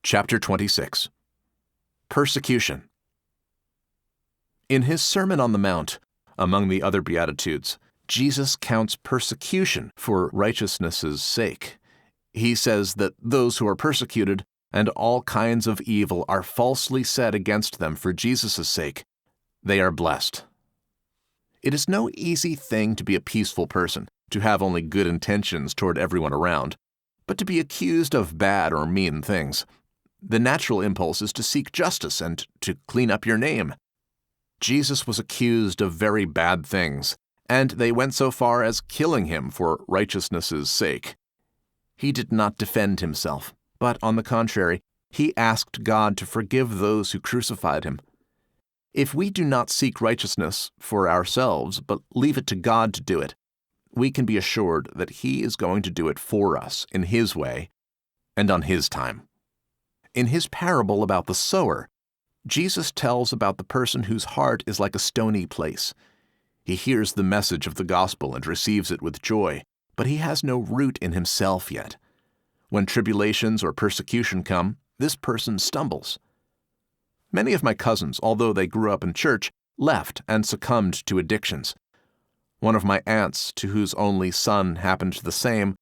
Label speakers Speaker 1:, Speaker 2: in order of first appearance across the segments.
Speaker 1: Chapter 26. Persecution. In his Sermon on the Mount, among the other Beatitudes, Jesus counts persecution for righteousness' sake. He says that those who are persecuted and all kinds of evil are falsely said against them for Jesus' sake. They are blessed. It is no easy thing to be a peaceful person, to have only good intentions toward everyone around, but to be accused of bad or mean things. The natural impulse is to seek justice and to clean up your name. Jesus was accused of very bad things, and they went so far as killing him for righteousness' sake. He did not defend himself, but on the contrary, he asked God to forgive those who crucified him. If we do not seek righteousness for ourselves, but leave it to God to do it, we can be assured that he is going to do it for us in his way and on his time. In his parable about the sower, Jesus tells about the person whose heart is like a stony place. He hears the message of the gospel and receives it with joy, but he has no root in himself yet. When tribulations or persecution come, this person stumbles. Many of my cousins, although they grew up in church, left and succumbed to addictions. One of my aunts, to whose only son happened the same,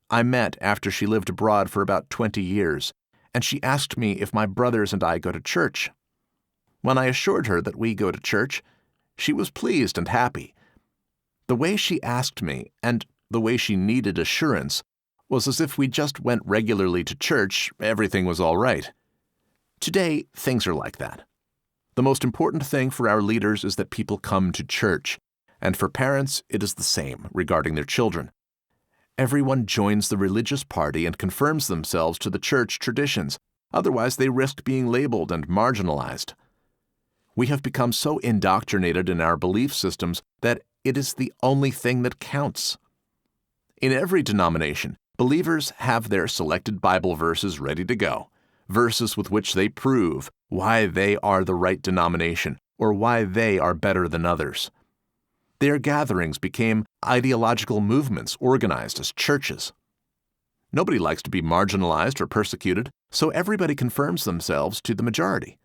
Speaker 1: I met after she lived abroad for about 20 years, and she asked me if my brothers and I go to church. When I assured her that we go to church, she was pleased and happy. The way she asked me, and the way she needed assurance, was as if we just went regularly to church, everything was all right. Today, things are like that. The most important thing for our leaders is that people come to church, and for parents, it is the same regarding their children. Everyone joins the religious party and confirms themselves to the church traditions, otherwise they risk being labeled and marginalized. We have become so indoctrinated in our belief systems that it is the only thing that counts. In every denomination, believers have their selected Bible verses ready to go, verses with which they prove why they are the right denomination or why they are better than others. Their gatherings became ideological movements organized as churches. Nobody likes to be marginalized or persecuted, so everybody confirms themselves to the majority.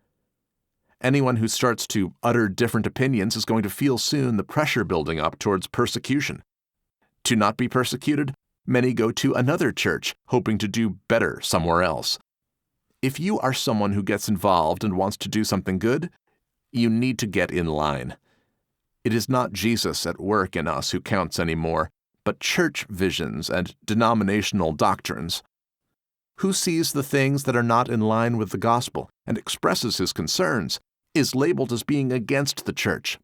Speaker 1: Anyone who starts to utter different opinions is going to feel soon the pressure building up towards persecution. To not be persecuted, many go to another church, hoping to do better somewhere else. If you are someone who gets involved and wants to do something good, you need to get in line. It is not Jesus at work in us who counts anymore, but church visions and denominational doctrines. Who sees the things that are not in line with the gospel and expresses his concerns is labeled as being against the church.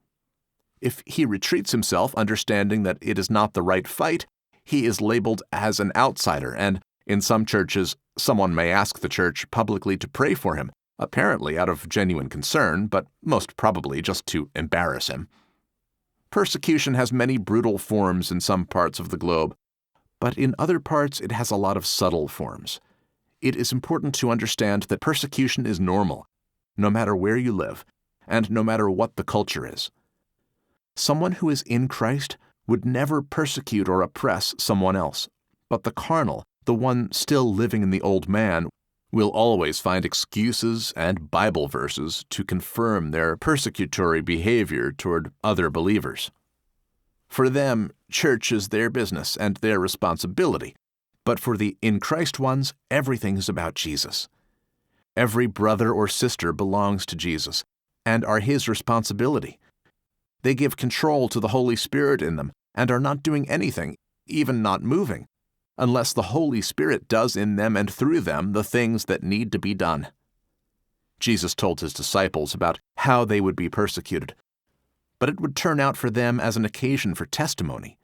Speaker 1: If he retreats himself, understanding that it is not the right fight, he is labeled as an outsider, and in some churches, someone may ask the church publicly to pray for him, apparently out of genuine concern, but most probably just to embarrass him. Persecution has many brutal forms in some parts of the globe, but in other parts it has a lot of subtle forms. It is important to understand that persecution is normal, no matter where you live, and no matter what the culture is. Someone who is in Christ would never persecute or oppress someone else, but the carnal, the one still living in the old man, will always find excuses and Bible verses to confirm their persecutory behavior toward other believers. For them, church is their business and their responsibility, but for the in Christ ones, everything is about Jesus. Every brother or sister belongs to Jesus and are his responsibility. They give control to the Holy Spirit in them and are not doing anything, even not moving, unless the Holy Spirit does in them and through them the things that need to be done. Jesus told his disciples about how they would be persecuted, but it would turn out for them as an occasion for testimony.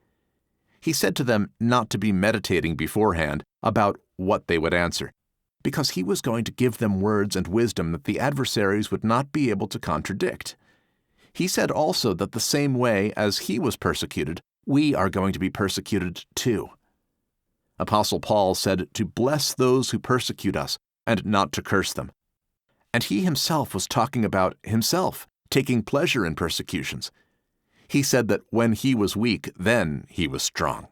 Speaker 1: He said to them not to be meditating beforehand about what they would answer, because he was going to give them words and wisdom that the adversaries would not be able to contradict. He said also that the same way as he was persecuted, we are going to be persecuted too. Apostle Paul said to bless those who persecute us and not to curse them. And he himself was talking about himself taking pleasure in persecutions. He said that when he was weak, then he was strong.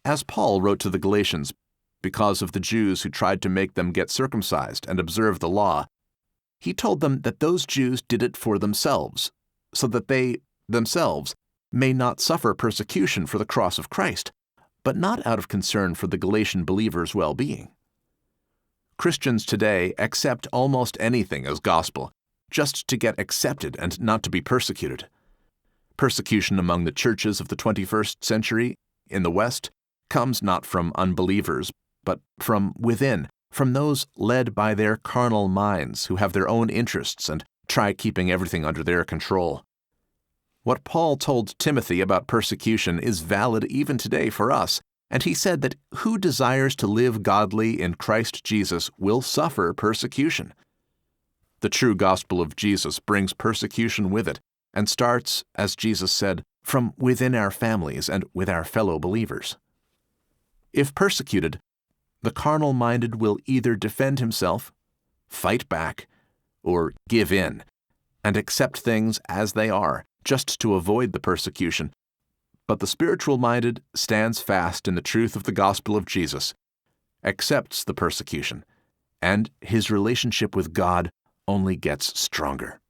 Speaker 1: As Paul wrote to the Galatians, because of the Jews who tried to make them get circumcised and observe the law, he told them that those Jews did it for themselves, so that they, themselves, may not suffer persecution for the cross of Christ, but not out of concern for the Galatian believers' well-being. Christians today accept almost anything as gospel, just to get accepted and not to be persecuted. Persecution among the churches of the 21st century in the West comes not from unbelievers, but from within, from those led by their carnal minds who have their own interests and try keeping everything under their control. What Paul told Timothy about persecution is valid even today for us, and he said that who desires to live godly in Christ Jesus will suffer persecution. The true gospel of Jesus brings persecution with it, and starts, as Jesus said, from within our families and with our fellow believers. If persecuted, the carnal-minded will either defend himself, fight back, or give in, and accept things as they are, just to avoid the persecution. But the spiritual-minded stands fast in the truth of the gospel of Jesus, accepts the persecution, and his relationship with God only gets stronger.